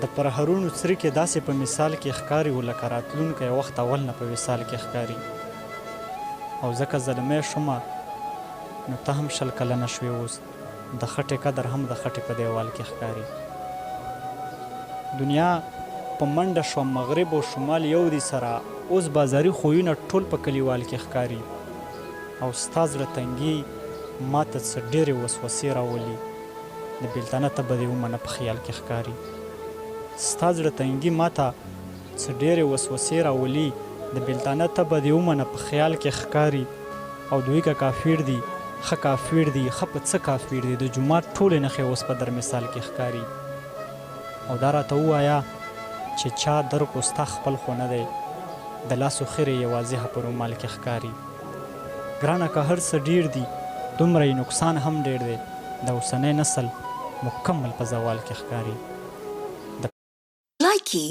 د پرهرونو څري کې داسې په مثال کې ښکاري و لکه راتلونکی وخت اول نه په وصال کې ښکاري. او ځکه زلمی شومه نو ته هم 20 کلنه شوې اوس د خټې قدر هم د خټې په دیوال کې ښکاري. دنیا په منډه شوه مغرب او شمال یو دي سره اوس بازاري خویونه ټول په کلیوال کې ښکاري. او ستا زړه تنګي ماته څه ډېرې وسوسې راولي د بېلتانه ته به دې ومنه په خیال کې ښکاري. ستا زړه تنګي ماته څه ډېرې وسوسې راولي د بېلتانه ته به دې ومنه په خیال کې ښکاري. او دوی که کافر دي ښه کافر دي ښه په څه کافر دي د جومات ټولې نښې اوس په در مثال کې ښکاري. او دا راته ووایه چې چا درکو ستا خپل خو نه دی د لاسو خیر یې واضحه په رومال کې ښکاري. ګرانه که هر څه ډېر دي دومره یې نقصان هم ډېر دی د اوسنی نسل مکمل په زوال کې ښکاري. Likey